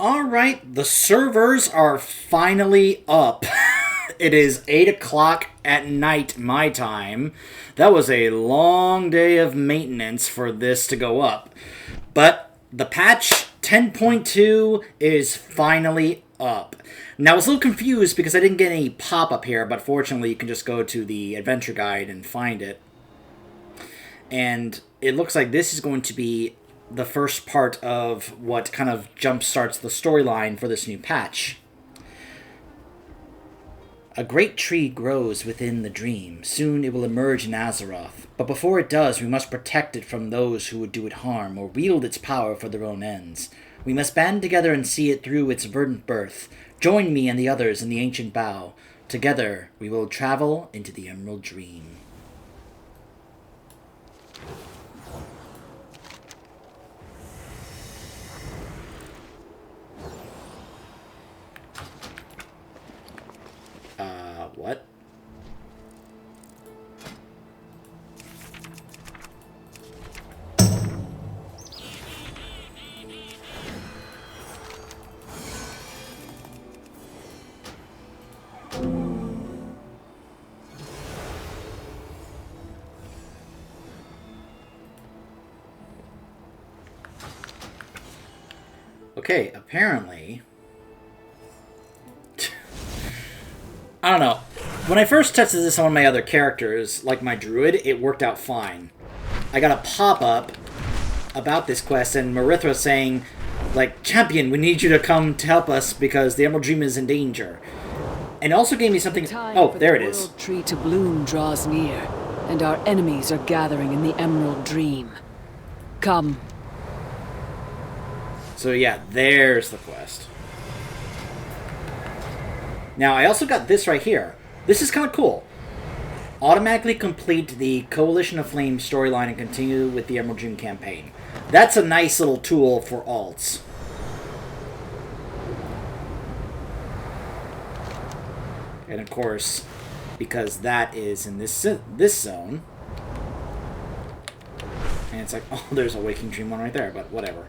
Alright, the servers are finally up. It is 8 o'clock at night my time. That was a long day of maintenance for this to go up. But the patch 10.2 is finally up. Now I was a little confused because I didn't get any pop-up here, but fortunately you can just go to the adventure guide and find it. And it looks like this is going to be the first part of what kind of jump-starts the storyline for this new patch. A great tree grows within the dream. Soon it will emerge in Azeroth. But before it does, we must protect it from those who would do it harm or wield its power for their own ends. We must band together and see it through its verdant birth. Join me and the others in the ancient bough. Together we will travel into the Emerald Dream. What? Okay, apparently... I don't know. When I first tested this on one of my other characters, like my druid, it worked out fine. I got a pop-up about this quest, and Marithra saying, like, Champion, we need you to come to help us because the Emerald Dream is in danger. And it also gave me something... Oh, there it is. The World Tree to bloom draws near, and our enemies are gathering in the Emerald Dream. Come. So yeah, there's the quest. Now, I also got this right here. This is kind of cool. Automatically complete the Coalition of Flame storyline and continue with the Emerald Dream campaign. That's a nice little tool for alts. And of course, because that is in this zone. And it's like, oh, there's a Waking Dream one right there, but whatever.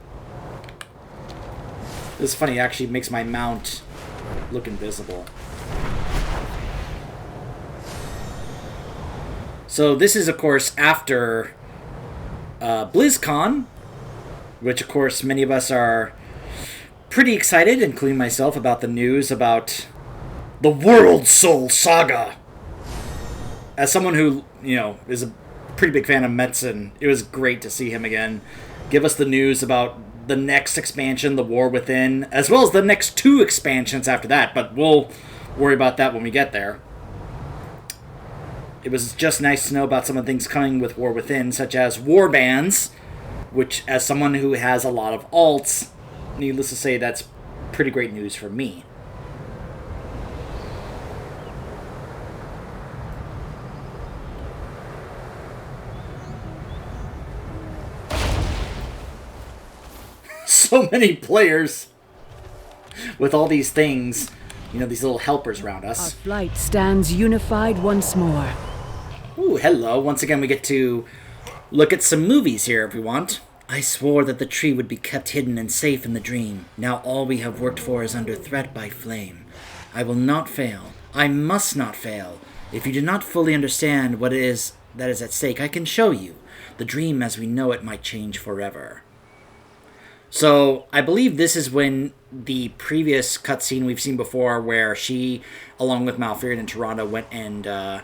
This is funny, it actually makes my mount look invisible. So this is, of course, after BlizzCon, which, of course, many of us are pretty excited, including myself, about the news about the World Soul Saga. As someone who, you know, is a pretty big fan of Metzen, it was great to see him again. Give us the news about the next expansion, The War Within, as well as the next 2 expansions after that, but we'll worry about that when we get there. It was just nice to know about some of the things coming with War Within, such as warbands, which, as someone who has a lot of alts, needless to say, that's pretty great news for me. So many players with all these things, you know, these little helpers around us. Our flight stands unified once more. Ooh, hello. Once again, we get to look at some movies here if we want. I swore that the tree would be kept hidden and safe in the dream. Now all we have worked for is under threat by flame. I will not fail. I must not fail. If you do not fully understand what it is that is at stake, I can show you. The dream as we know it might change forever. So, I believe this is when the previous cutscene we've seen before where she, along with Malfurion and Tyrande, went and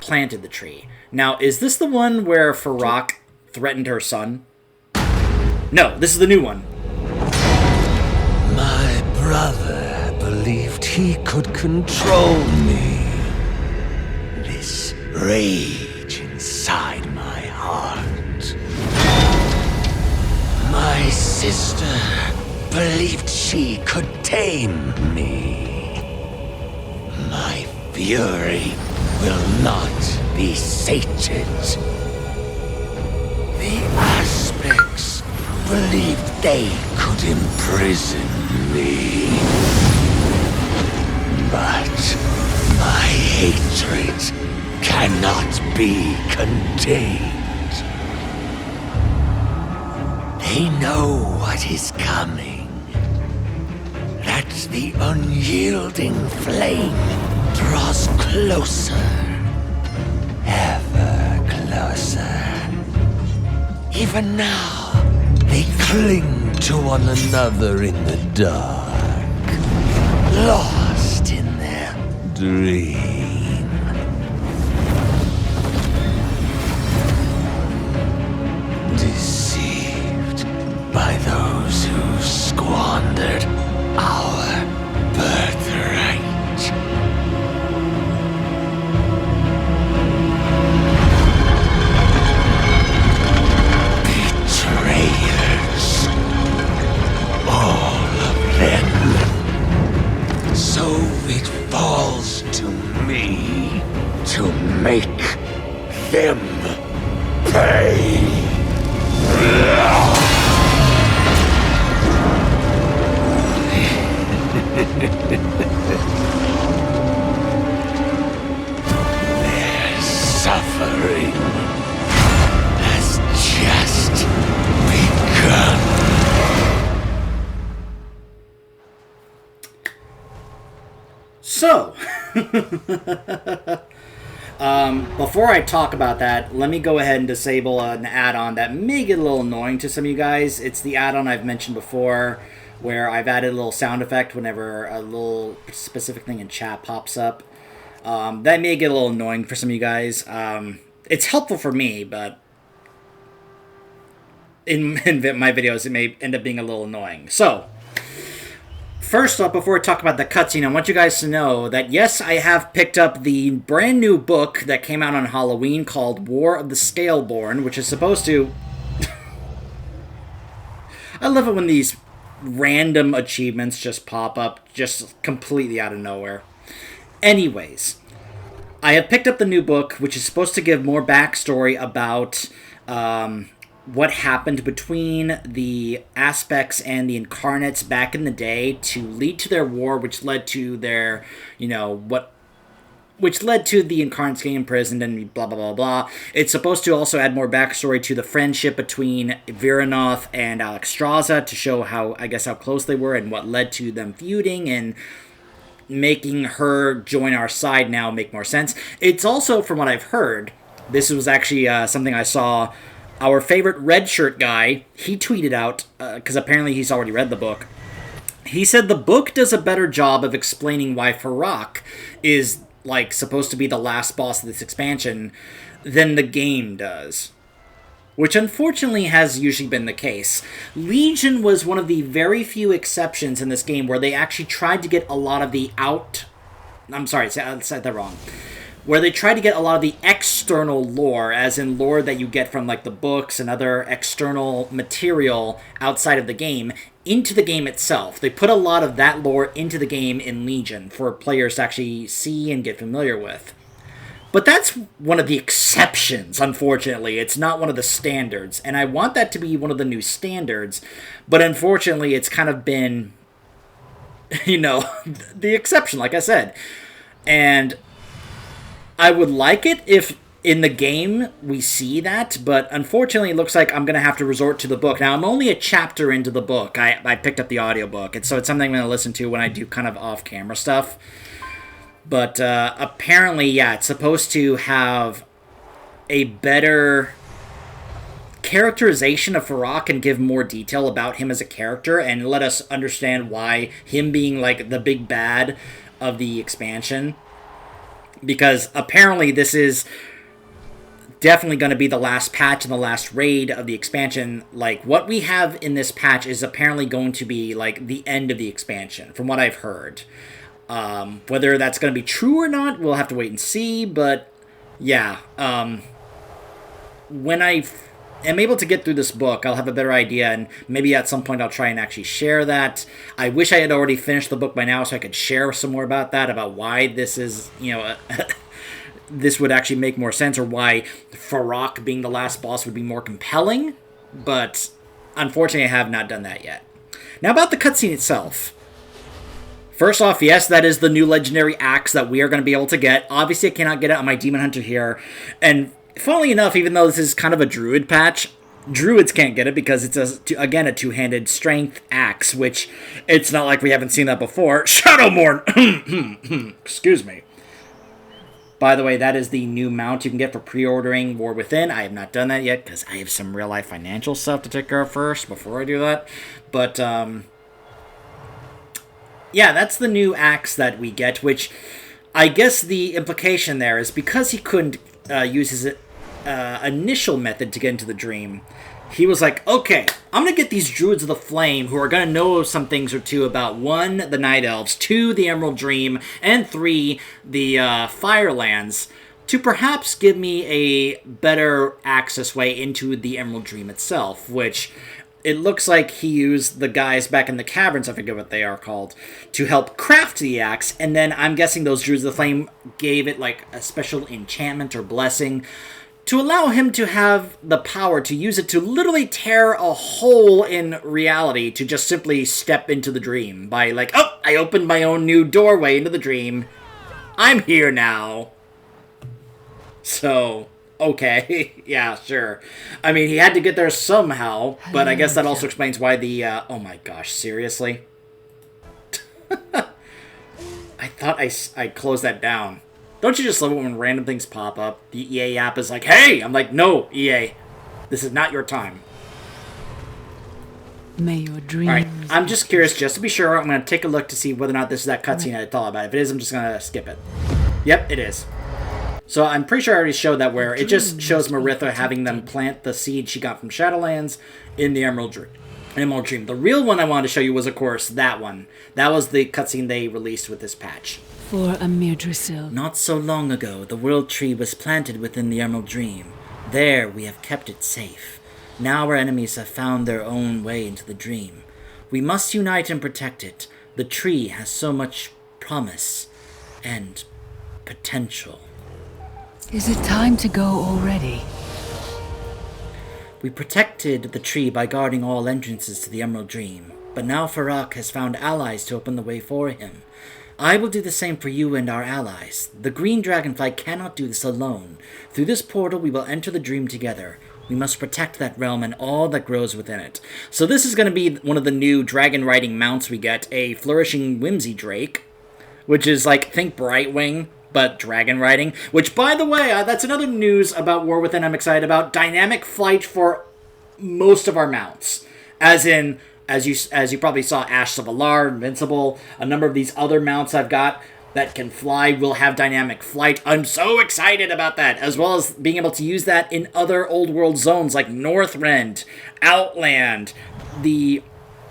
planted the tree. Now, is this the one where Farak threatened her son? No, this is the new one. My brother believed he could control me. This rage inside my heart. My sister believed she could tame me. My fury will not be sated. The aspects believed they could imprison me. But my hatred cannot be contained. They know what is coming. that the unyielding flame draws closer, ever closer. Even now, they cling to one another in the dark, lost in their dream. Deceived by those who squandered our birthright. Betrayers. All of them. So it falls to me to make them pay. Their suffering has just begun. So, before I talk about that, let me go ahead and disable an add-on that may get a little annoying to some of you guys. It's the add-on I've mentioned before, where I've added a little sound effect whenever a little specific thing in chat pops up. That may get a little annoying for some of you guys. It's helpful for me, but in my videos it may end up being a little annoying. So, first up, before I talk about the cutscene, I want you guys to know that, yes, I have picked up the brand new book that came out on Halloween called War of the Scaleborn, which is supposed to... I love it when these random achievements just pop up, just completely out of nowhere. Anyways, I have picked up the new book, which is supposed to give more backstory about what happened between the Aspects and the Incarnates back in the day to lead to their war, which led to their, which led to the Incarnates getting imprisoned and blah, blah, blah, blah. It's supposed to also add more backstory to the friendship between Viranoth and Alexstrasza to show how close they were and what led to them feuding and making her join our side now make more sense. It's also, from what I've heard, this was actually something I saw our favorite red shirt guy, he tweeted out, because apparently he's already read the book. He said the book does a better job of explaining why Farak is supposed to be the last boss of this expansion than the game does. Which unfortunately has usually been the case. Legion was one of the very few exceptions in this game where they actually tried to get a lot of the I said that wrong. Where they tried to get a lot of the external lore, as in lore that you get from the books and other external material outside of the game, into the game itself. They put a lot of that lore into the game in Legion for players to actually see and get familiar with. But that's one of the exceptions, unfortunately. It's not one of the standards. And I want that to be one of the new standards. But unfortunately, it's kind of been, the exception, like I said. And I would like it if in the game we see that, but unfortunately it looks like I'm going to have to resort to the book. Now, I'm only a chapter into the book. I picked up the audiobook, and so it's something I'm going to listen to when I do kind of off-camera stuff. But apparently, yeah, it's supposed to have a better characterization of Farak and give more detail about him as a character and let us understand why him being the big bad of the expansion. Because apparently this is definitely going to be the last patch and the last raid of the expansion. What we have in this patch is apparently going to be the end of the expansion, from what I've heard. Whether that's going to be true or not, we'll have to wait and see, but yeah. When I am able to get through this book, I'll have a better idea, and maybe at some point I'll try and actually share that. I wish I had already finished the book by now so I could share some more about that, about why this is, this would actually make more sense, or why Farak being the last boss would be more compelling, but unfortunately I have not done that yet. Now about the cutscene itself. First off, yes, that is the new legendary axe that we are going to be able to get. Obviously I cannot get it on my Demon Hunter here, and funnily enough, even though this is kind of a druid patch, Druids can't get it because it's, again, a two-handed strength axe, which it's not like we haven't seen that before. Shadowmourne! Excuse me. By the way, that is the new mount you can get for pre-ordering War Within. I have not done that yet because I have some real-life financial stuff to take care of first before I do that. But, yeah, that's the new axe that we get, which I guess the implication there is because he couldn't use his initial method to get into the dream, he was like, okay, I'm going to get these Druids of the Flame who are going to know some things or two about 1, the Night Elves, 2, the Emerald Dream, and 3, the Firelands, to perhaps give me a better access way into the Emerald Dream itself, which it looks like he used the guys back in the caverns, I forget what they are called, to help craft the axe, and then I'm guessing those Druids of the Flame gave it like a special enchantment or blessing to allow him to have the power to use it to literally tear a hole in reality to just simply step into the dream by like, oh, I opened my own new doorway into the dream. I'm here now. So, okay. Yeah, sure. I mean, he had to get there somehow, but I guess that also explains why the, oh my gosh, seriously? I thought I closed that down. Don't you just love it when random things pop up? The EA app is like, hey! I'm like, no, EA. This is not your time. May your dreams... Alright, I'm just curious, just to be sure, I'm going to take a look to see whether or not this is that cutscene I thought about. If it is, I'm just going to skip it. Yep, it is. So I'm pretty sure I already showed that where it just shows Maritha having them plant the seed she got from Shadowlands in the Emerald Dream. The real one I wanted to show you was, of course, that one. That was the cutscene they released with this patch. For Amir Drasil. Not so long ago, the World Tree was planted within the Emerald Dream. There, we have kept it safe. Now our enemies have found their own way into the dream. We must unite and protect it. The tree has so much promise and potential. Is it time to go already? We protected the tree by guarding all entrances to the Emerald Dream, but now Farak has found allies to open the way for him. I will do the same for you and our allies. The green dragonfly cannot do this alone. Through this portal we will enter the dream together. We must protect that realm and all that grows within it. So this is going to be one of the new dragon riding mounts we get, a flourishing whimsy drake, which is like, think Brightwing, but dragon riding. Which, by the way, that's another news about War Within I'm excited about. Dynamic flight for most of our mounts. As in, as you probably saw, Ashes of Alar, Invincible, a number of these other mounts I've got that can fly will have dynamic flight. I'm so excited about that, as well as being able to use that in other old world zones like Northrend, Outland, the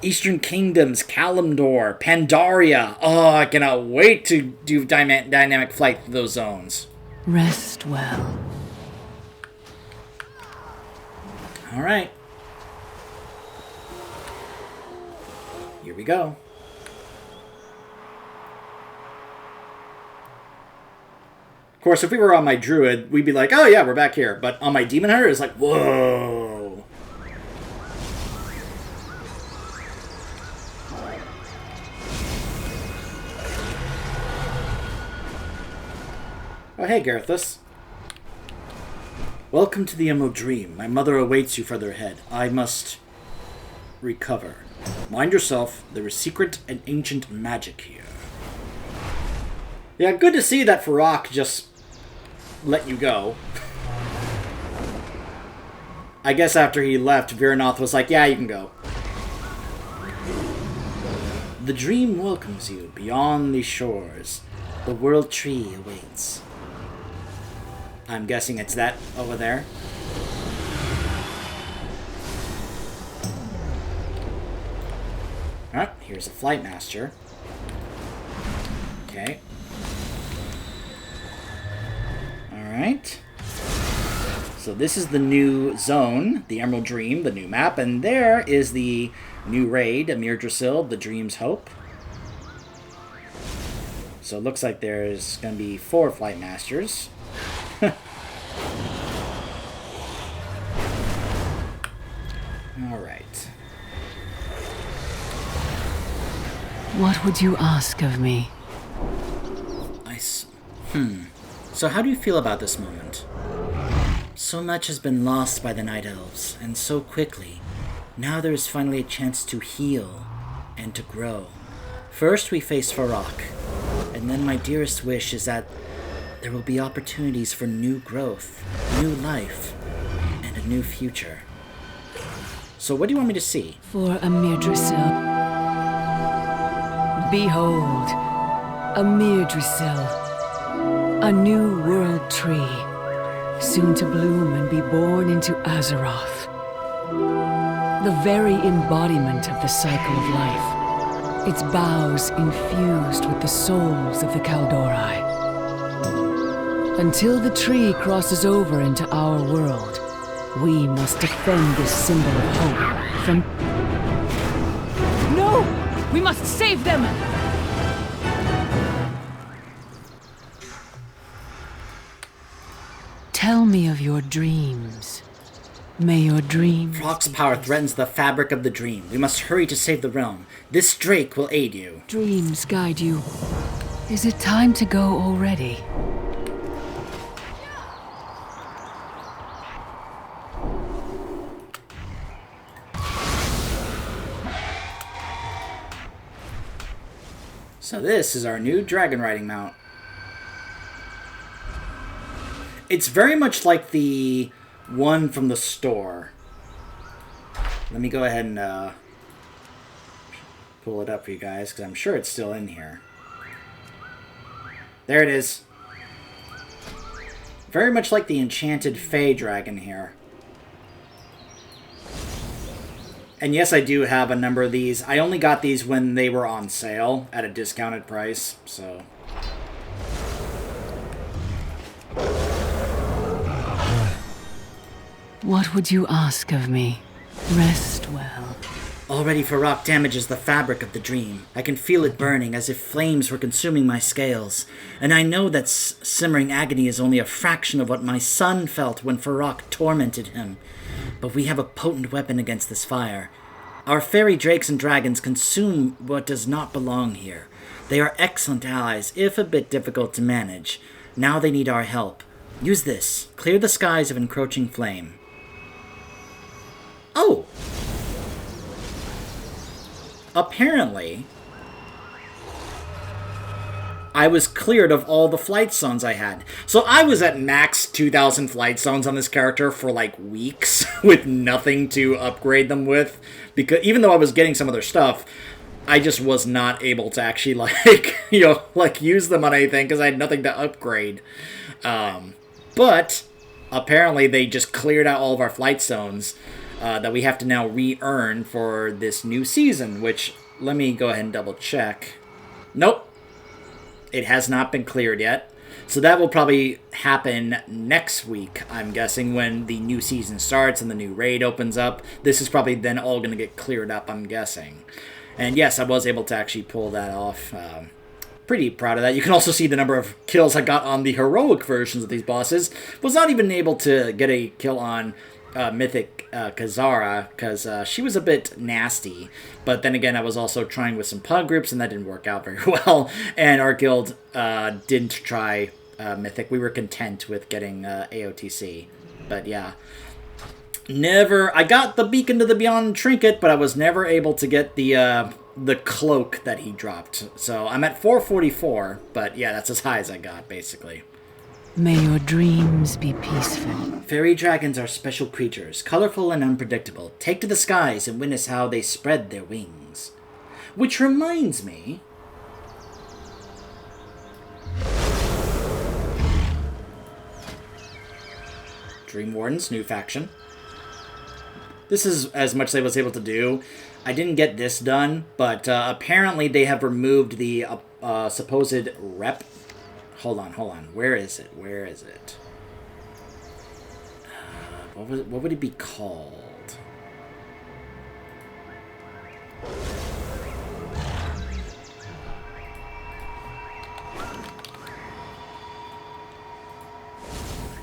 Eastern Kingdoms, Kalimdor, Pandaria. Oh, I cannot wait to do dynamic flight through those zones. Rest well. All right. Here we go. Of course, if we were on my druid, we'd be like, oh yeah, we're back here. But on my demon hunter, it's like, whoa. Oh, hey, Garethus. Welcome to the Emerald Dream. My mother awaits you further ahead. I must recover. Mind yourself, there is secret and ancient magic here. Yeah, good to see that Farak just let you go. I guess after he left, Viranoth was like, yeah, you can go. The dream welcomes you beyond these shores. The World Tree awaits. I'm guessing it's that over there. Alright, here's a Flight Master. Okay. Alright. So this is the new zone, the Emerald Dream, the new map, and there is the new raid, Amir Drasil, the Dream's Hope. So it looks like there's going to be 4 Flight Masters. Alright. What would you ask of me? So how do you feel about this moment? So much has been lost by the Night Elves, and so quickly. Now there is finally a chance to heal and to grow. First we face Farok, and then my dearest wish is that there will be opportunities for new growth, new life, and a new future. So what do you want me to see? For Amir-Drisil. Behold, Amir-Drisil, a new world tree, soon to bloom and be born into Azeroth. The very embodiment of the cycle of life, its boughs infused with the souls of the Kaldori. Until the tree crosses over into our world, we must defend this symbol of hope from... No! We must save them! Tell me of your dreams. May your dreams... Farok's power threatens the fabric of the dream. We must hurry to save the realm. This Drake will aid you. Dreams guide you. Is it time to go already? So this is our new dragon riding mount. It's very much like the one from the store. Let me go ahead and pull it up for you guys, because I'm sure it's still in here. There it is. Very much like the enchanted Fey dragon here. And yes, I do have a number of these. I only got these when they were on sale at a discounted price, so... What would you ask of me? Rest well. Already Farok damages the fabric of the dream. I can feel it burning as if flames were consuming my scales. And I know that simmering agony is only a fraction of what my son felt when Farok tormented him. But we have a potent weapon against this fire. Our fairy drakes and dragons consume what does not belong here. They are excellent allies, if a bit difficult to manage. Now they need our help. Use this. Clear the skies of encroaching flame. Oh! Apparently, I was cleared of all the flight zones I had. So I was at max 2,000 flight zones on this character for like weeks with nothing to upgrade them with. Because even though I was getting some other stuff, I just was not able to actually use them on anything because I had nothing to upgrade. But apparently they just cleared out all of our flight zones that we have to now re-earn for this new season, which, let me go ahead and double check. Nope. It has not been cleared yet. So that will probably happen next week, I'm guessing, when the new season starts and the new raid opens up. This is probably then all going to get cleared up, I'm guessing. And yes, I was able to actually pull that off. Pretty proud of that. You can also see the number of kills I got on the heroic versions of these bosses. Was not even able to get a kill on Mythic Kazara, because she was a bit nasty. But then again, I was also trying with some pug groups, and that didn't work out very well. And our guild didn't try Mythic. We were content with getting AOTC. But yeah. I got the Beacon to the Beyond trinket, but I was never able to get the cloak that he dropped. So I'm at 444, but yeah, that's as high as I got, basically. May your dreams be peaceful. Fairy dragons are special creatures, colorful and unpredictable. Take to the skies and witness how they spread their wings. Which reminds me... Dream Wardens, new faction. This is as much as I was able to do. I didn't get this done, but apparently they have removed the supposed rep... Hold on. Where is it? What would it be called?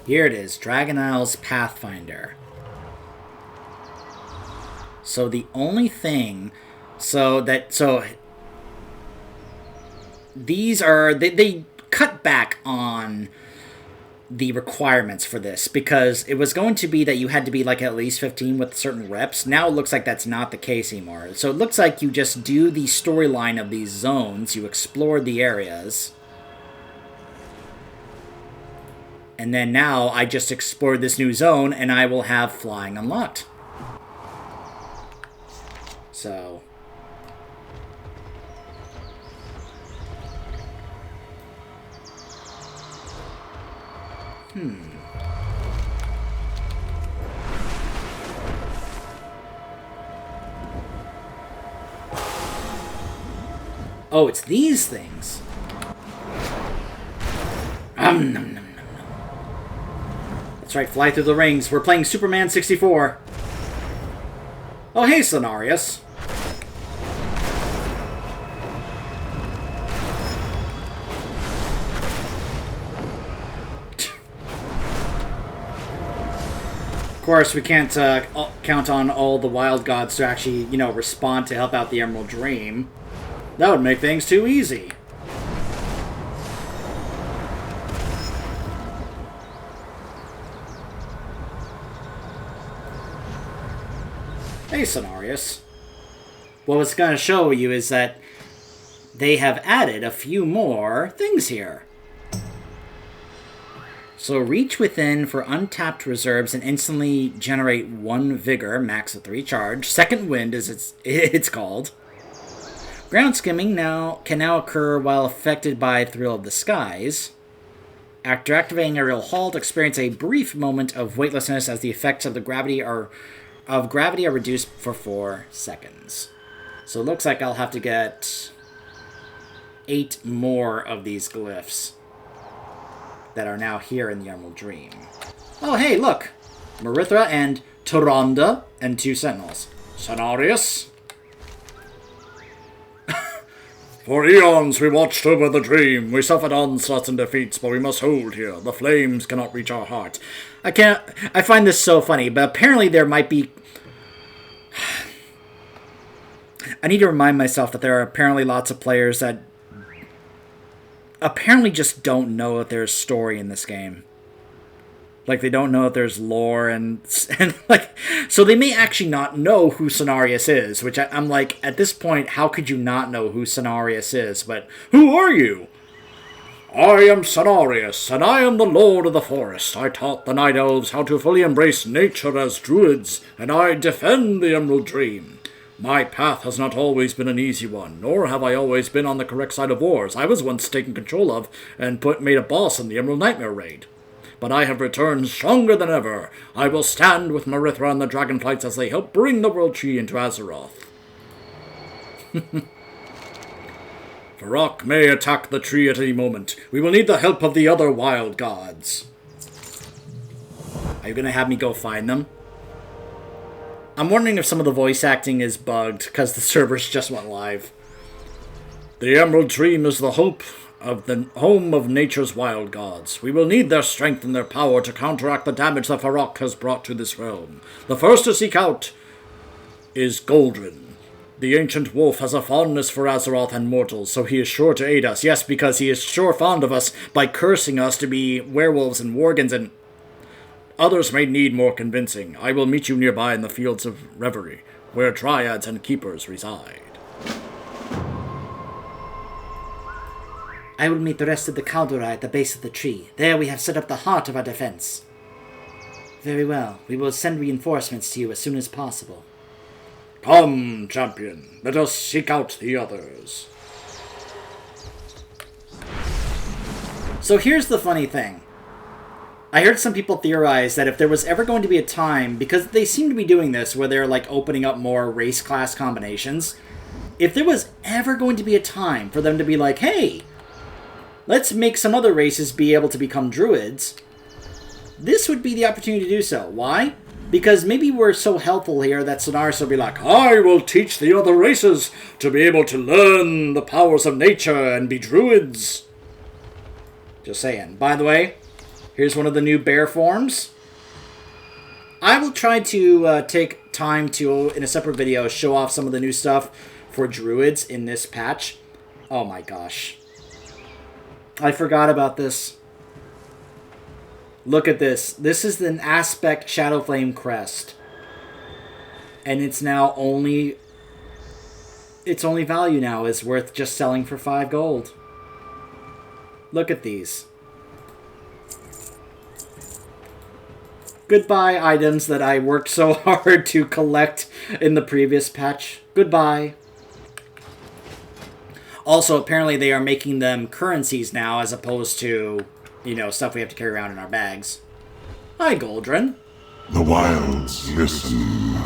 Here it is, Dragon Isles Pathfinder. So the only thing... these are... They cut back on the requirements for this, because it was going to be that you had to be like at least 15 with certain reps. Now it looks like that's not the case anymore. So it looks like you just do the storyline of these zones, you explore the areas, and then now I just explored this new zone and I will have flying unlocked. So oh, it's these things. Nom, nom, nom. That's right, fly through the rings. We're playing Superman 64. Oh, hey, Cenarius. Of course, we can't count on all the wild gods to actually, respond to help out the Emerald Dream. That would make things too easy. Hey, Cenarius. What I was going to show you is that they have added a few more things here. So reach within for untapped reserves and instantly generate 1 vigor, max of 3 charge. Second wind, as it's called. Ground skimming can now occur while affected by Thrill of the Skies. After activating aerial halt, experience a brief moment of weightlessness as the effects of gravity are reduced for 4 seconds. So it looks like I'll have to get 8 more of these glyphs that are now here in the Emerald Dream. Oh, hey, look! Marithra and Tyrande and 2 sentinels. Cenarius? For eons we watched over the dream. We suffered onslaughts and defeats, but we must hold here. The flames cannot reach our heart. I find this so funny, but apparently there might be... I need to remind myself that there are apparently lots of players that apparently just don't know that there's story in this game. Like, they don't know that there's lore and like... So they may actually not know who Cenarius is, which I'm like, at this point, how could you not know who Cenarius is? But who are you? I am Cenarius, and I am the Lord of the Forest. I taught the Night Elves how to fully embrace nature as druids, and I defend the Emerald Dream. My path has not always been an easy one, nor have I always been on the correct side of wars. I was once taken control of and made a boss in the Emerald Nightmare raid. But I have returned stronger than ever. I will stand with Marithra and the Dragonflights as they help bring the World Tree into Azeroth. Varrock may attack the tree at any moment. We will need the help of the other wild gods. Are you going to have me go find them? I'm wondering if some of the voice acting is bugged because the servers just went live. The Emerald Dream is the hope of the home of nature's wild gods. We will need their strength and their power to counteract the damage that Varrock has brought to this realm. The first to seek out is Goldrin. The ancient wolf has a fondness for Azeroth and mortals, so he is sure to aid us. Yes, because he is sure fond of us by cursing us to be werewolves and worgans, and others may need more convincing. I will meet you nearby in the Fields of Reverie, where dryads and keepers reside. I will meet the rest of the Kaldorei at the base of the tree. There we have set up the heart of our defense. Very well. We will send reinforcements to you as soon as possible. Come, champion. Let us seek out the others. So here's the funny thing. I heard some people theorize that if there was ever going to be a time, because they seem to be doing this, where they're like opening up more race class combinations, if there was ever going to be a time for them to be like, hey, let's make some other races be able to become druids, this would be the opportunity to do so. Why? Because maybe we're so helpful here that Cenarius will be like, I will teach the other races to be able to learn the powers of nature and be druids. Just saying. By the way, here's one of the new bear forms. I will try to take time to, in a separate video, show off some of the new stuff for druids in this patch. Oh my gosh. I forgot about this. Look at this. This is an Aspect Shadowflame crest. And it's now only... Its only value now is worth just selling for 5 gold. Look at these. Goodbye, items that I worked so hard to collect in the previous patch. Goodbye. Also, apparently they are making them currencies now as opposed to, you know, stuff we have to carry around in our bags. Hi, Goldrin. The wilds listen.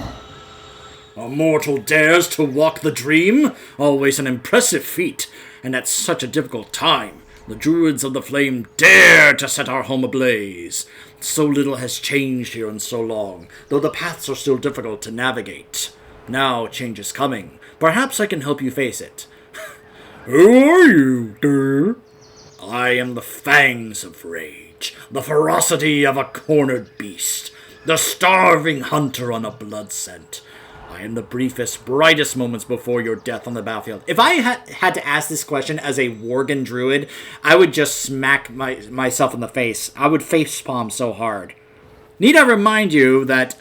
A mortal dares to walk the dream? Always an impressive feat, and at such a difficult time. The druids of the flame dare to set our home ablaze. So little has changed here in so long, though the paths are still difficult to navigate. Now change is coming. Perhaps I can help you face it. Who are you, dear? I am the fangs of rage, the ferocity of a cornered beast, the starving hunter on a blood scent. I am the briefest, brightest moments before your death on the battlefield. If I had to ask this question as a Worgen druid, I would just smack myself in the face. I would facepalm so hard. Need I remind you that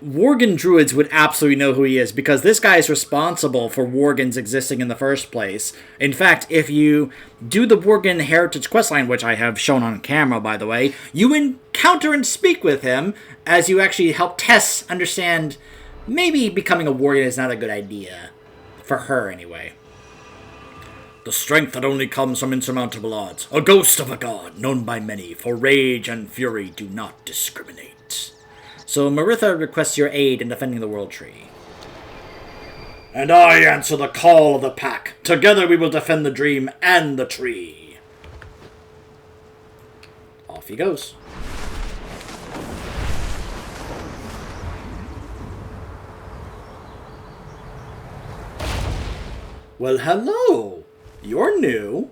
Worgen druids would absolutely know who he is, because this guy is responsible for Worgens existing in the first place. In fact, if you do the Worgen Heritage questline, which I have shown on camera, by the way, you encounter and speak with him as you actually help Tess understand maybe becoming a Worgen is not a good idea. For her, anyway. The strength that only comes from insurmountable odds. A ghost of a god, known by many, for rage and fury do not discriminate. So Maritha requests your aid in defending the World Tree. And I answer the call of the pack. Together we will defend the dream and the tree. Off he goes. Well, hello. You're new.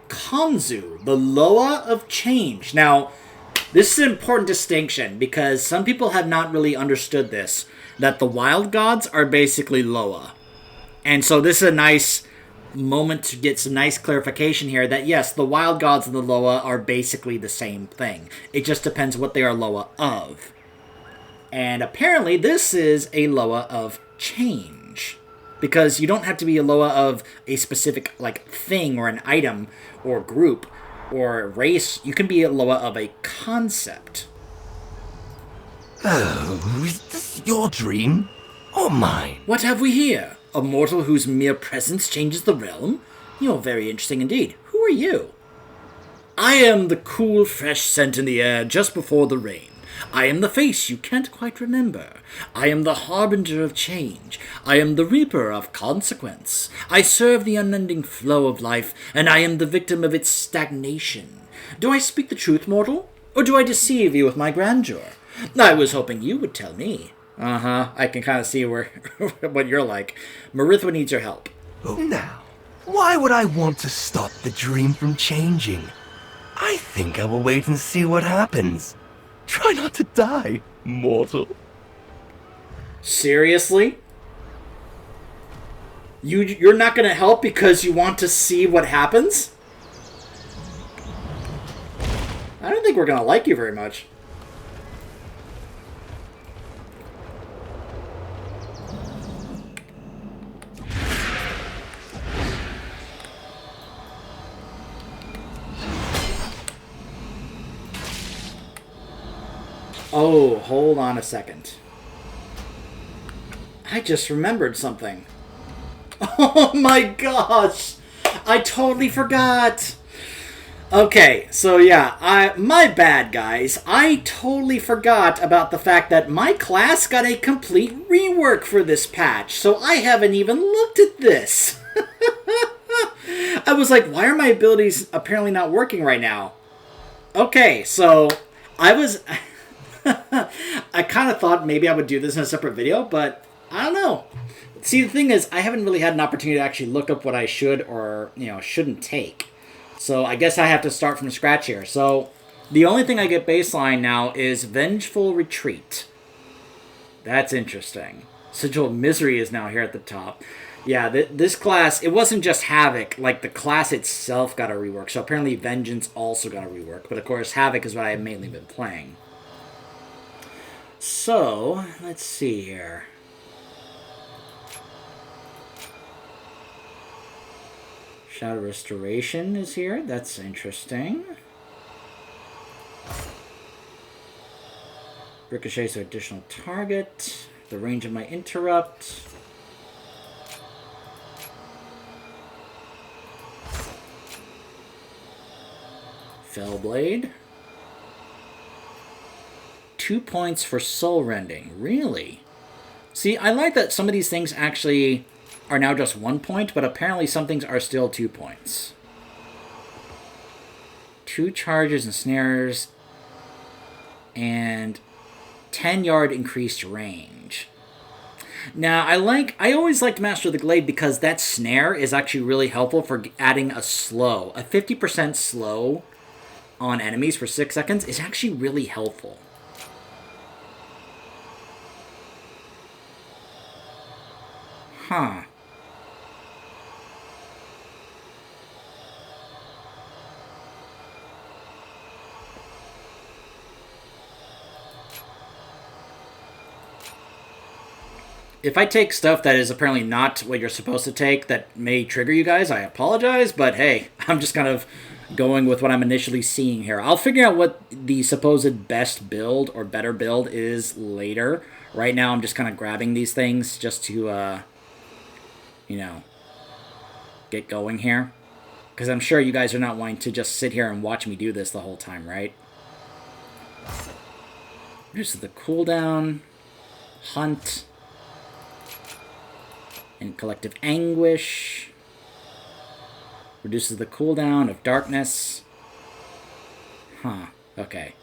Kanzu, the Loa of Change. Now, this is an important distinction, because some people have not really understood this, that the wild gods are basically Loa. And so this is a nice moment to get some nice clarification here, that yes, the wild gods and the Loa are basically the same thing. It just depends what they are Loa of. And apparently this is a Loa of change. Because you don't have to be a Loa of a specific like thing or an item or group or race. You can be a Loa of a concept. Oh, is this your dream? Or mine? What have we here? A mortal whose mere presence changes the realm? You're very interesting indeed. Who are you? I am the cool, fresh scent in the air just before the rain. I am the face you can't quite remember. I am the harbinger of change. I am the reaper of consequence. I serve the unending flow of life, and I am the victim of its stagnation. Do I speak the truth, mortal? Or do I deceive you with my grandeur? I was hoping you would tell me. I can kind of see where what you're like. Marithwa needs your help. Now, why would I want to stop the dream from changing? I think I will wait and see what happens. Try not to die, mortal. Seriously? You're not going to help because you want to see what happens? I don't think we're going to like you very much. Oh, hold on a second. I just remembered something. Oh my gosh! I totally forgot! Okay, so yeah, my bad, guys. I totally forgot about the fact that my class got a complete rework for this patch, so I haven't even looked at this. I was like, why are my abilities apparently not working right now? Okay, so I was... I kind of thought maybe I would do this in a separate video, but I don't know. See, the thing is, I haven't really had an opportunity to actually look up what I should or, shouldn't take. So I guess I have to start from scratch here. So the only thing I get baseline now is Vengeful Retreat. That's interesting. Sigil of Misery is now here at the top. Yeah, this class, it wasn't just Havoc. Like, the class itself got a rework. So apparently Vengeance also got a rework. But of course, Havoc is what I've mainly been playing. So, let's see here. Shadow Restoration is here. That's interesting. Ricochets an additional target. The range of my interrupt. Fellblade. 2 points for Soul Rending. Really? See, I like that some of these things actually are now just 1 point, but apparently some things are still 2 points. 2 charges and snares, and 10-yard increased range. Now, I always liked Master of the Glade because that snare is actually really helpful for adding a slow. A 50% slow on enemies for 6 seconds is actually really helpful. Huh. If I take stuff that is apparently not what you're supposed to take that may trigger you guys, I apologize, but hey, I'm just kind of going with what I'm initially seeing here. I'll figure out what the supposed best build or better build is later. Right now, I'm just kind of grabbing these things just to, you know, get going here. Because I'm sure you guys are not wanting to just sit here and watch me do this the whole time, right? Reduces the cooldown. Hunt. And Collective Anguish. Reduces the cooldown of Darkness. Huh. Okay.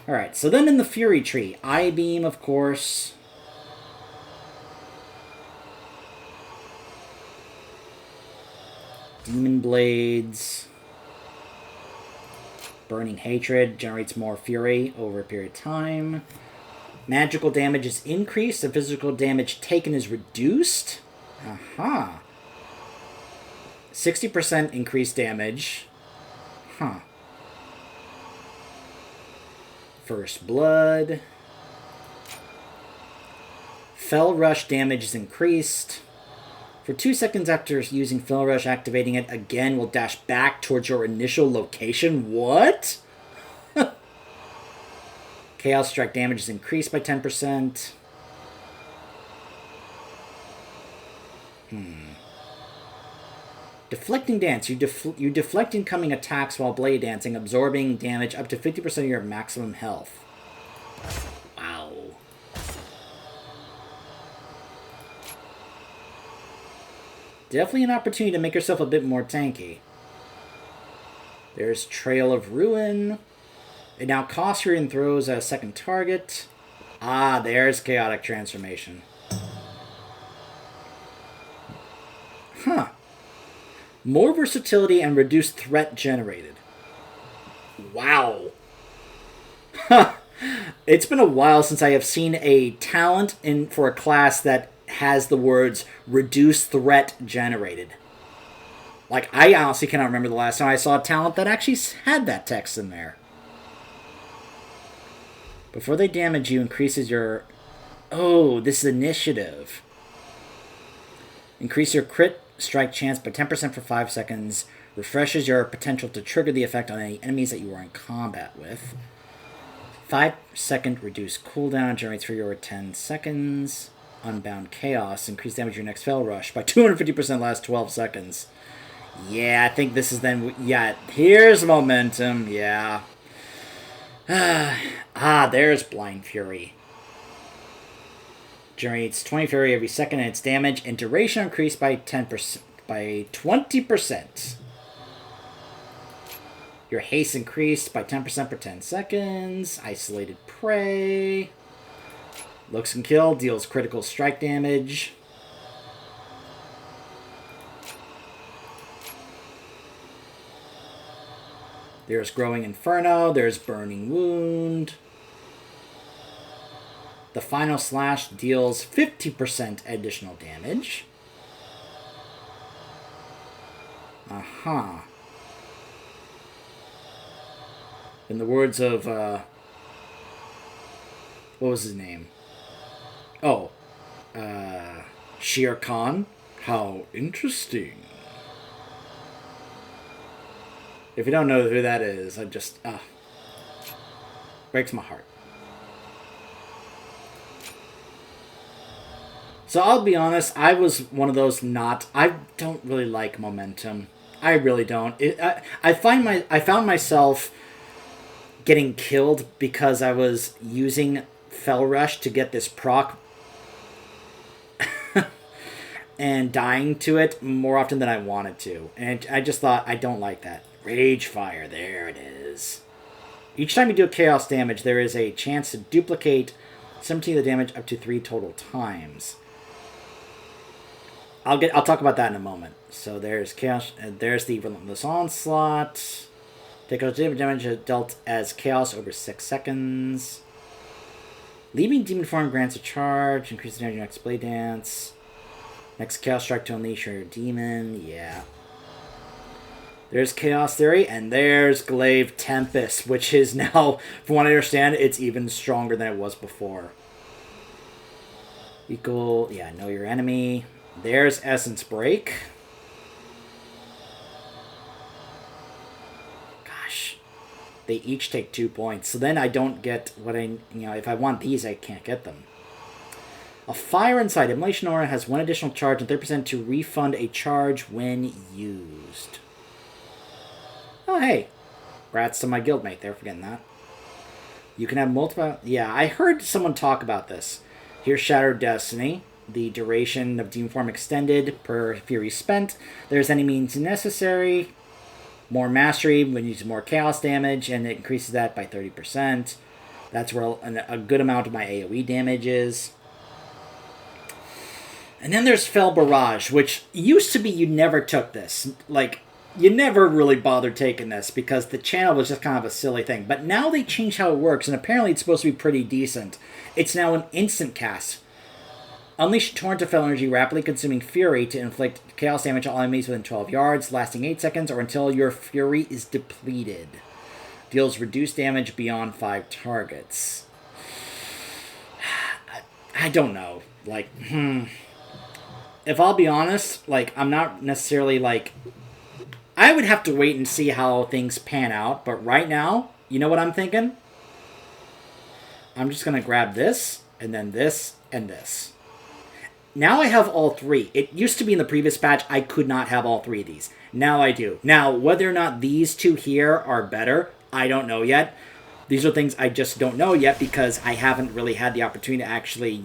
Alright, so then in the Fury Tree, Eye Beam, of course. Demon Blades. Burning Hatred generates more fury over a period of time. Magical damage is increased and physical damage taken is reduced. Aha. 60% increased damage. Huh. First Blood. Fell Rush damage is increased. For 2 seconds after using Fell Rush, activating it again will dash back towards your initial location. What? Chaos Strike damage is increased by 10%. Deflecting Dance. You deflect incoming attacks while blade dancing, absorbing damage up to 50% of your maximum health. Wow. Definitely an opportunity to make yourself a bit more tanky. There's Trail of Ruin. It now costs your and throws a second target. Ah, there's Chaotic Transformation. Huh. More versatility and reduced threat generated. Wow. Huh. It's been a while since I have seen a talent for a class that has the words reduced threat generated. Like, I honestly cannot remember the last time I saw a talent that actually had that text in there. Before they damage you, increases your... Oh, this is initiative. Increase your crit strike chance by 10% for 5 seconds. Refreshes your potential to trigger the effect on any enemies that you are in combat with. 5-second reduced cooldown. Generates for your 10 seconds. Unbound Chaos. Increase damage your next Fell Rush by 250% last 12 seconds. Yeah, I think this is then... Yeah, here's momentum. Yeah. There's Blind Fury. Generates 20 fury every second, and its damage and duration increased by 10%, by 20%. Your haste increased by 10% for 10 seconds. Isolated Prey. Looks and kill, deals critical strike damage. There's Growing Inferno. There's Burning Wound. The final slash deals 50% additional damage. In the words of, what was his name? Oh, Shere Khan. How interesting. If you don't know who that is, I just, breaks my heart. So I'll be honest, I was one of those I don't really like momentum. I really don't. I found myself getting killed because I was using Fell Rush to get this proc and dying to it more often than I wanted to. And I just thought, I don't like that. Rage Fire, there it is. Each time you do a chaos damage, there is a chance to duplicate 17 of the damage up to 3 total times. I'll talk about that in a moment. So there's chaos, there's the Relentless Onslaught. Take out damage dealt as chaos over 6 seconds. Leaving demon form grants a charge, increases the energy next blade dance. Next chaos strike to unleash your demon, yeah. There's Chaos Theory, and there's Glaive Tempest, which is now, from what I understand, it's even stronger than it was before. Know your enemy. There's Essence Break. Gosh. They each take 2 points. So then I don't get what if I want these, I can't get them. A Fire Inside. Immolation Aura has 1 additional charge and 30% to refund a charge when used. Oh, hey. Congrats to my guildmate there for getting that. You can have multiple... Yeah, I heard someone talk about this. Here's Shattered Destiny. The duration of Demon Form extended per Fury spent. There's any means necessary. More Mastery when you use more Chaos damage, and it increases that by 30%. That's where a good amount of my AoE damage is. And then there's Fell Barrage, which used to be you never took this. Like, you never really bothered taking this because the channel was just kind of a silly thing. But now they changed how it works, and apparently it's supposed to be pretty decent. It's now an instant cast. Unleash Torrent of Fell Energy, rapidly consuming Fury to inflict chaos damage on all enemies within 12 yards, lasting 8 seconds, or until your Fury is depleted. Deals reduced damage beyond 5 targets. I don't know. Like, If I'll be honest, like, I'm not necessarily, like... I would have to wait and see how things pan out, but right now, you know what I'm thinking? I'm just going to grab this, and then this, and this. Now I have all 3. It used to be in the previous patch, I could not have all 3 of these. Now I do. Now, whether or not these 2 here are better, I don't know yet. These are things I just don't know yet because I haven't really had the opportunity to actually,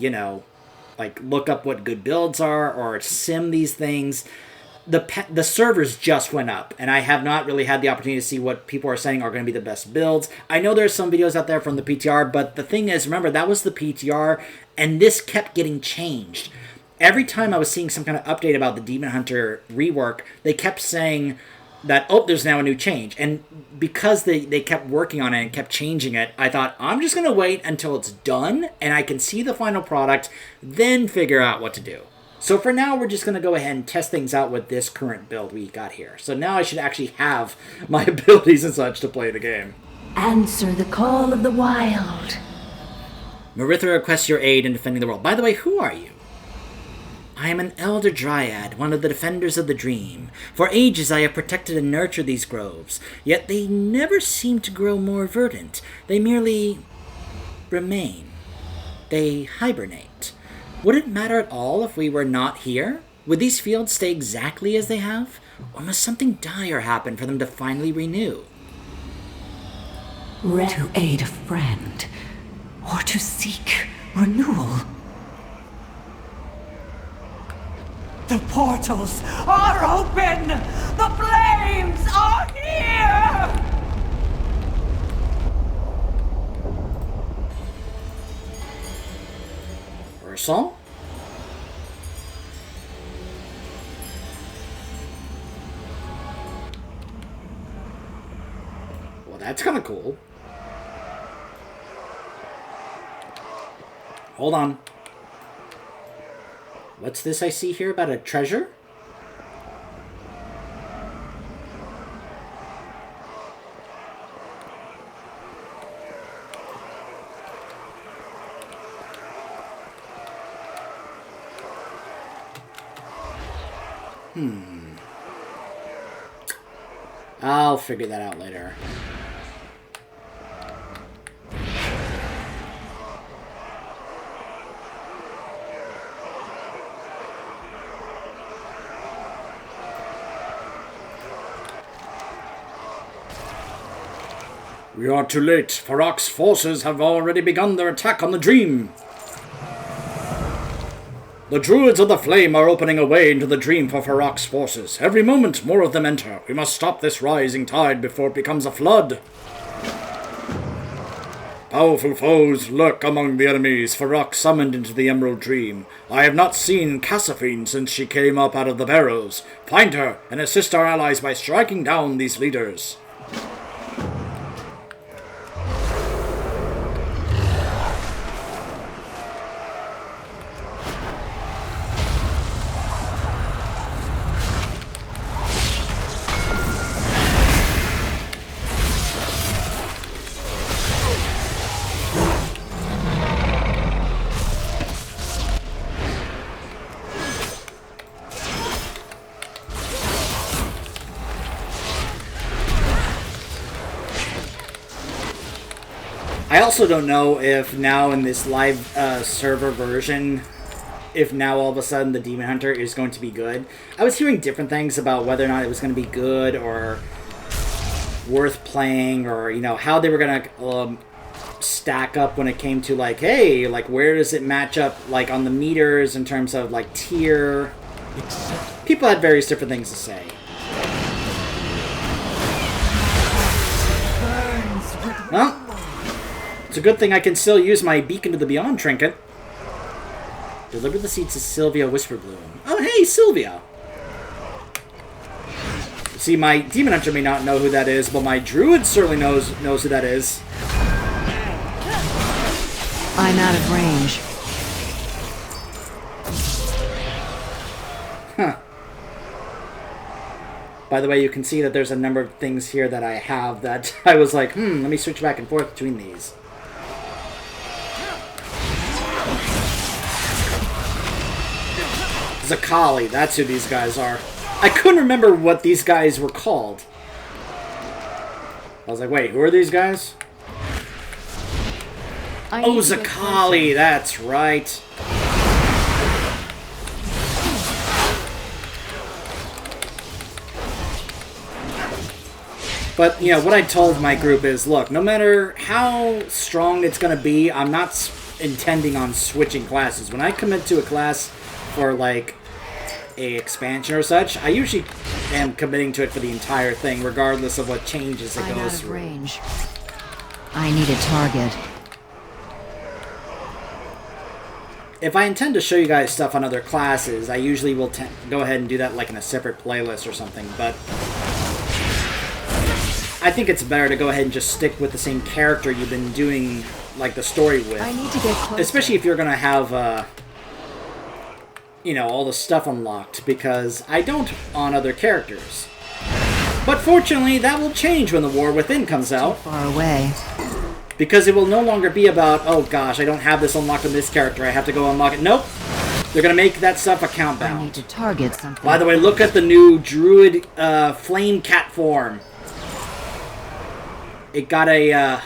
like, look up what good builds are or sim these things. The servers just went up, and I have not really had the opportunity to see what people are saying are going to be the best builds. I know there's some videos out there from the PTR, but the thing is, remember, that was the PTR, and this kept getting changed. Every time I was seeing some kind of update about the Demon Hunter rework, they kept saying that, oh, there's now a new change. And because they kept working on it and kept changing it, I thought, I'm just going to wait until it's done, and I can see the final product, then figure out what to do. So for now, we're just going to go ahead and test things out with this current build we got here. So now I should actually have my abilities and such to play the game. Answer the call of the wild. Marithra requests your aid in defending the world. By the way, who are you? I am an elder dryad, one of the defenders of the dream. For ages I have protected and nurtured these groves, yet they never seem to grow more verdant. They merely remain. They hibernate. Would it matter at all if we were not here? Would these fields stay exactly as they have? Or must something dire happen for them to finally renew? To aid a friend, or to seek renewal. The portals are open! The flames are here! Ursal? Well, that's kind of cool. Hold on. What's this I see here about a treasure? I'll figure that out later. We are too late. Farak's forces have already begun their attack on the dream. The Druids of the Flame are opening a way into the dream for Farak's forces. Every moment, more of them enter. We must stop this rising tide before it becomes a flood. Powerful foes lurk among the enemies Farak summoned into the Emerald Dream. I have not seen Cassafine since she came up out of the barrows. Find her and assist our allies by striking down these leaders. I also don't know if now in this live server version, if now all of a sudden the Demon Hunter is going to be good. I was hearing different things about whether or not it was going to be good or worth playing, or, you know, how they were going to stack up when it came to, like, hey, like, where does it match up, like, on the meters in terms of, like, tier. People had various different things to say. Well, it's a good thing I can still use my Beacon to the Beyond trinket. Deliver the seeds to Sylvia Whisperbloom. Oh, hey, Sylvia! See, my Demon Hunter may not know who that is, but my Druid certainly knows who that is. I'm out of range. Huh. By the way, you can see that there's a number of things here that I have that I was like, let me switch back and forth between these. Zakali, that's who these guys are. I couldn't remember what these guys were called. I was like, wait, who are these guys? Oh, Zakali, that's right. But, you know, what I told my group is, look, no matter how strong it's going to be, I'm not intending on switching classes. When I commit to a class for, like, a expansion or such, I usually am committing to it for the entire thing, regardless of what changes it goes through. Range. I need a target. If I intend to show you guys stuff on other classes, I usually will go ahead and do that like in a separate playlist or something, but I think it's better to go ahead and just stick with the same character you've been doing, like, the story with. I need to get closer. Especially if you're going to have, you know, all the stuff unlocked, because I don't on other characters. But fortunately, that will change when the War Within comes out. Too far away. Because it will no longer be about, oh gosh, I don't have this unlocked on this character, I have to go unlock it. Nope. They're going to make that stuff account bound. I need to target something. By the way, look at the new Druid Flame Cat form. It got a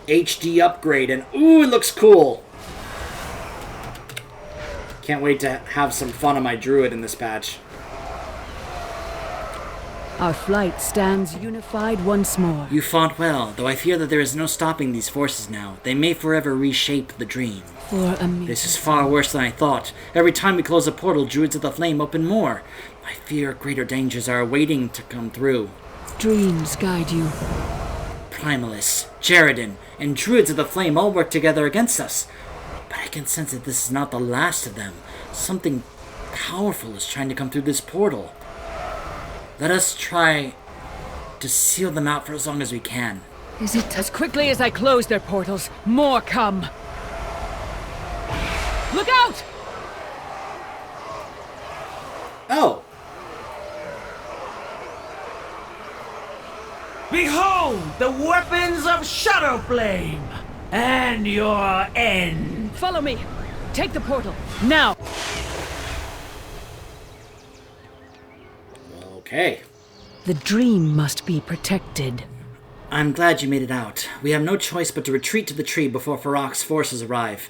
HD upgrade, and ooh, it looks cool. Can't wait to have some fun on my Druid in this patch. Our flight stands unified once more. You fought well, though I fear that there is no stopping these forces now. They may forever reshape the dream. For a minute. This is far worse than I thought. Every time we close a portal, Druids of the Flame open more. I fear greater dangers are awaiting to come through. Dreams guide you. Primalists, Jaredin, and Druids of the Flame all work together against us. But I can sense that this is not the last of them. Something powerful is trying to come through this portal. Let us try to seal them out for as long as we can. Is it as quickly as I close their portals? More come. Look out! Oh. Behold the weapons of Shadowflame and your end. Follow me. Take the portal. Now! Okay. The dream must be protected. I'm glad you made it out. We have no choice but to retreat to the tree before Farok's forces arrive.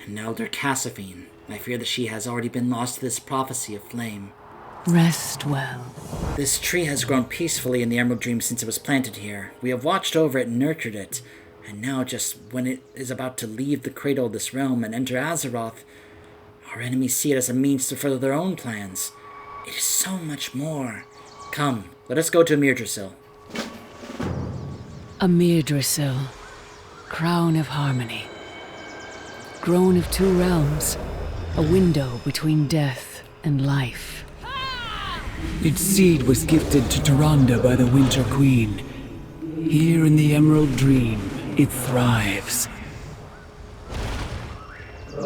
And Elder Cassiphine, I fear that she has already been lost to this prophecy of flame. Rest well. This tree has grown peacefully in the Emerald Dream since it was planted here. We have watched over it and nurtured it. And now, just when it is about to leave the cradle of this realm and enter Azeroth, our enemies see it as a means to further their own plans. It is so much more. Come, let us go to Mirdrasil. A Mirdrasil, crown of harmony. Grown of two realms, a window between death and life. Its seed was gifted to Tyrande by the Winter Queen. Here in the Emerald Dream, it thrives.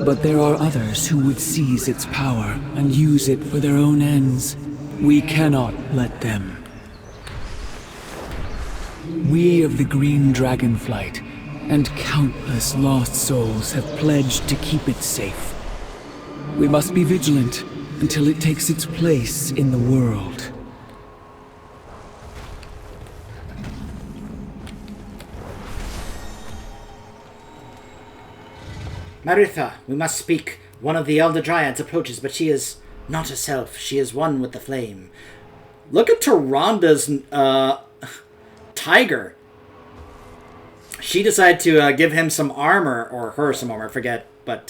But there are others who would seize its power and use it for their own ends. We cannot let them. We of the Green Dragonflight and countless lost souls have pledged to keep it safe. We must be vigilant until it takes its place in the world. Maritha, we must speak. One of the Elder Dryads approaches, but she is not herself. She is one with the flame. Look at Tyranda's tiger. She decided to give him some armor, or her some armor, I forget. But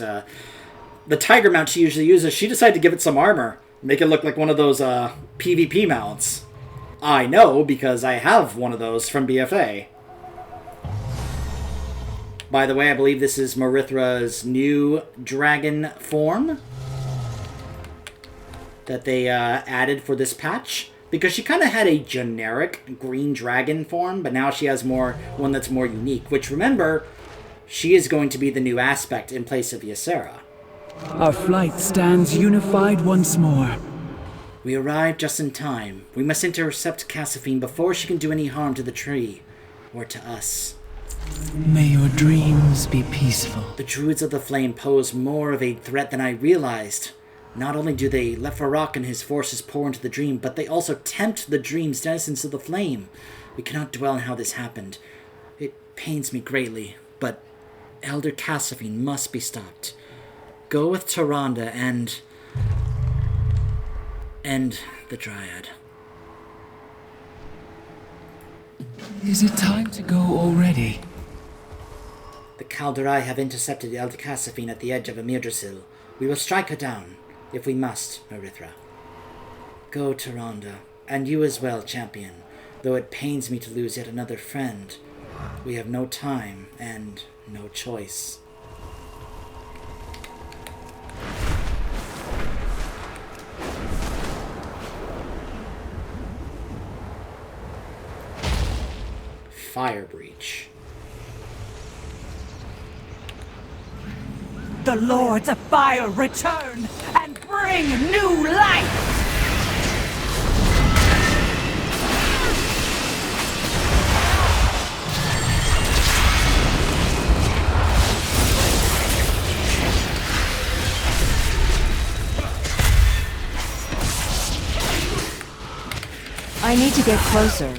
the tiger mount she usually uses, she decided to give it some armor. Make it look like one of those PvP mounts. I know, because I have one of those from BFA. By the way, I believe this is Marithra's new dragon form that they added for this patch. Because she kind of had a generic green dragon form, but now she has one that's more unique. Which, remember, she is going to be the new aspect in place of Ysera. Our flight stands unified once more. We arrived just in time. We must intercept Cassiphine before she can do any harm to the tree, or to us. May your dreams be peaceful. The Druids of the Flame pose more of a threat than I realized. Not only do they let Farok and his forces pour into the dream, but they also tempt the dream's denizens of the flame. We cannot dwell on how this happened. It pains me greatly, but Elder Cassiphine must be stopped. Go with Tyrande and the Dryad. Is it time to go already? The Kaldarai have intercepted Elder Cassiphine at the edge of Mirdrasil. We will strike her down, if we must, Marithra. Go, Tyrande, and you as well, champion, though it pains me to lose yet another friend. We have no time and no choice. Fire breach. The Lords of Fire return and bring new life! I need to get closer.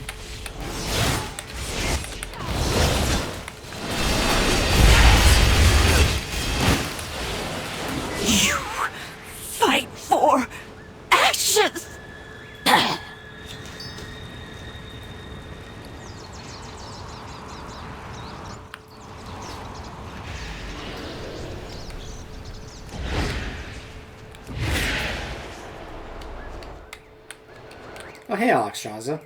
You fight for ashes! Oh, hey, Alexstrasza.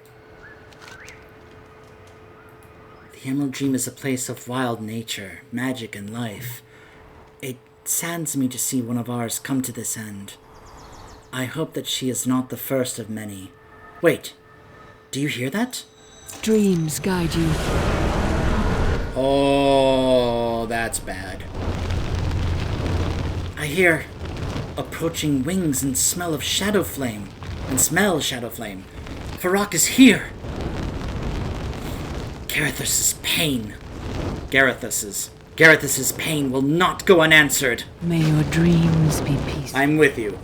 The Emerald Dream is a place of wild nature, magic, and life. It saddens me to see one of ours come to this end. I hope that she is not the first of many. Wait, do you hear that? Dreams guide you. Oh, that's bad. I I hear approaching wings and smell shadow flame. Farak is here. Garethus's pain will not go unanswered. May your dreams be peaceful. I'm with you.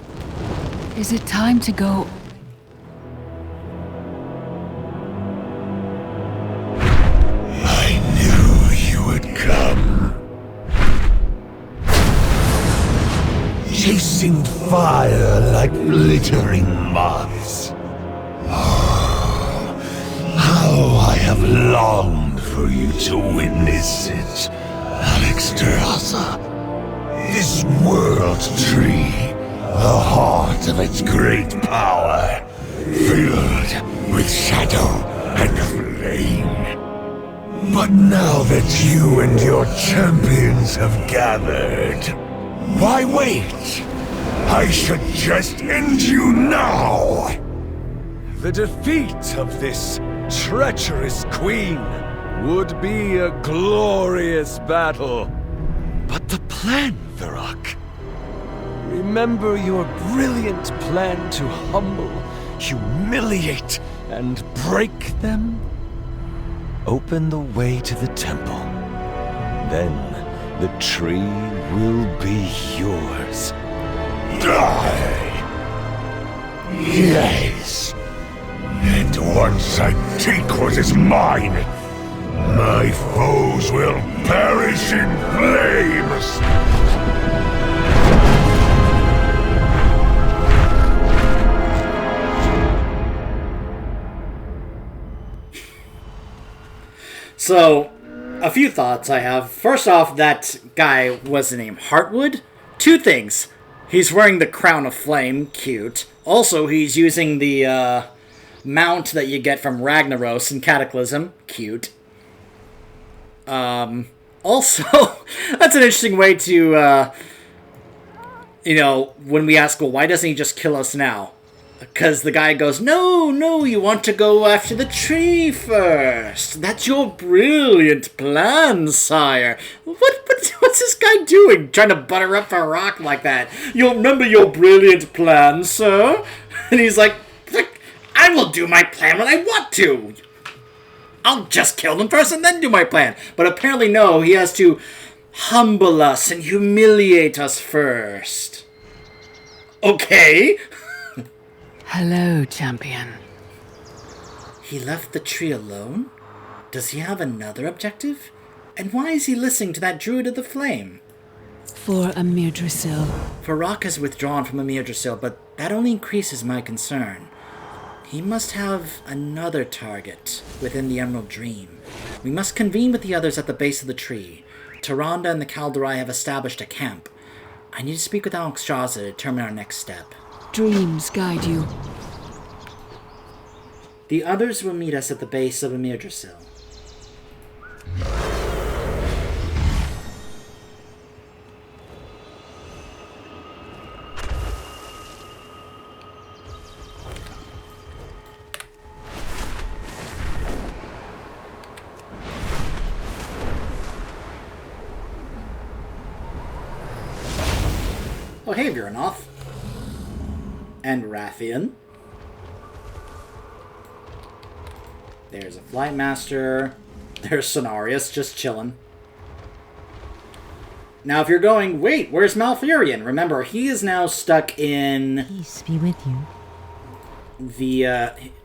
Is it time to go? I knew you would come. Chasing fire like glittering moths. Oh, how I have longed for you to witness it, Alexstrasza. This world tree, the heart of its great power, filled with shadow and flame. But now that you and your champions have gathered, why wait? I should just end you now! The defeat of this treacherous queen would be a glorious battle. But the plan, Farak. Remember your brilliant plan to humble, humiliate, and break them? Open the way to the temple. Then the tree will be yours. Die! Yes! And once I take what is mine, my foes will perish in flames! So, a few thoughts I have. First off, that guy was named Heartwood. Two things. He's wearing the Crown of Flame. Cute. Also, he's using the mount that you get from Ragnaros and Cataclysm. Cute. Also, that's an interesting way to, when we ask, well, why doesn't he just kill us now? Because the guy goes, no, you want to go after the tree first. That's your brilliant plan, sire. What's this guy doing? Trying to butter up a rock like that. You'll remember your brilliant plan, sir? And he's like, I will do my plan when I want to. I'll just kill them first and then do my plan. But apparently no, he has to humble us and humiliate us first. Okay. Hello, champion. He left the tree alone? Does he have another objective? And why is he listening to that Druid of the Flame? For Amir Drasil. Farak has withdrawn from Amir Drasil, but that only increases my concern. He must have another target within the Emerald Dream. We must convene with the others at the base of the tree. Tyrande and the Kaldorei have established a camp. I need to speak with Alexstrasza to determine our next step. Dreams guide you. The others will meet us at the base of Amir Drasil. Oh, hey, Vyranoth. And Rathian. There's a Flight Master. There's Cenarius, just chilling. Now, if you're going, wait, where's Malfurion? Remember, he is now stuck in... Peace be with you.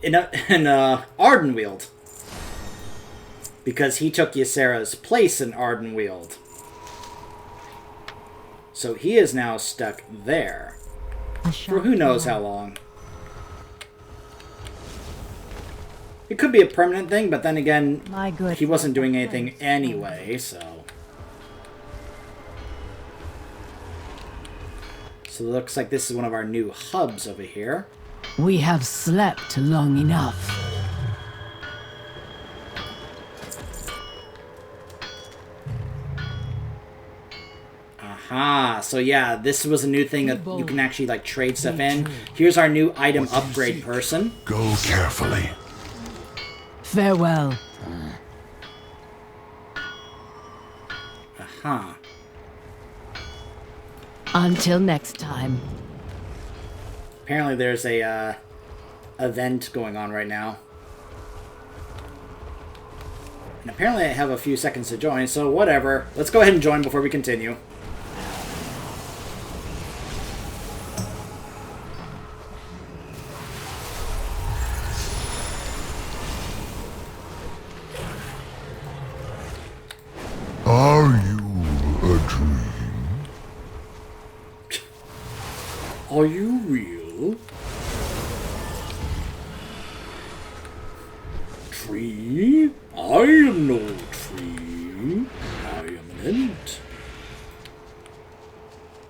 In Ardenweald. Because he took Ysera's place in Ardenweald. So he is now stuck there. For who knows how long. It could be a permanent thing, but then again, he wasn't doing anything anyway, so... So it looks like this is one of our new hubs over here. We have slept long enough. Aha, so yeah, this was a new thing that you can actually like trade stuff in. Here's our new item upgrade person. Go carefully. Farewell. Until next time. Apparently there's a event going on right now. And apparently I have a few seconds to join, so whatever. Let's go ahead and join before we continue. Are you a dream? Are you real? Tree? I am no tree. I am an ent.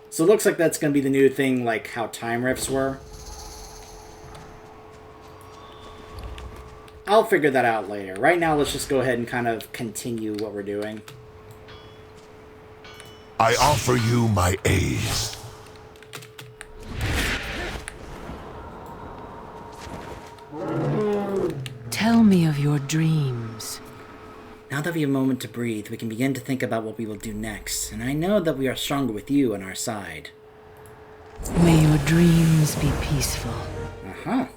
So it looks like that's going to be the new thing, like how time rifts were. I'll figure that out later. Right now, let's just go ahead and kind of continue what we're doing. I offer you my aid. Tell me of your dreams. Now that we have a moment to breathe, we can begin to think about what we will do next, and I know that we are stronger with you on our side. May your dreams be peaceful. Uh-huh.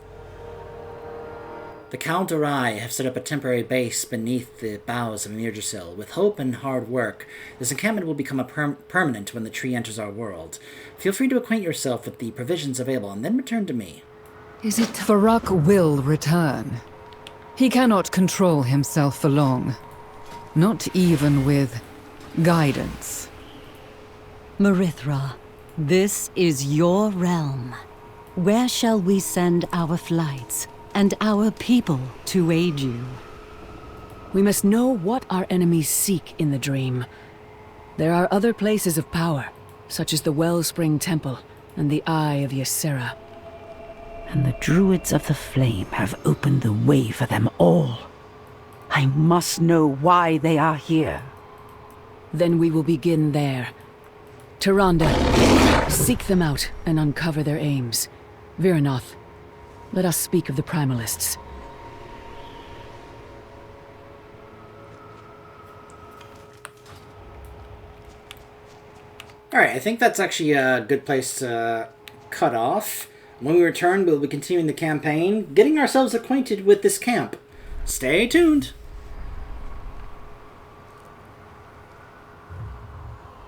The Count or I have set up a temporary base beneath the boughs of Yggdrasil. With hope and hard work, this encampment will become permanent when the tree enters our world. Feel free to acquaint yourself with the provisions available, and then return to me. Is it... Farak will return. He cannot control himself for long. Not even with guidance. Marithra, this is your realm. Where shall we send our flights and our people to aid you? We must know what our enemies seek in the dream. There are other places of power, such as the Wellspring Temple and the Eye of Ysera. And the Druids of the Flame have opened the way for them all. I must know why they are here. Then we will begin there. Tyrande, seek them out and uncover their aims. Viranoth, let us speak of the Primalists. Alright, I think that's actually a good place to cut off. When we return, we'll be continuing the campaign, getting ourselves acquainted with this camp. Stay tuned!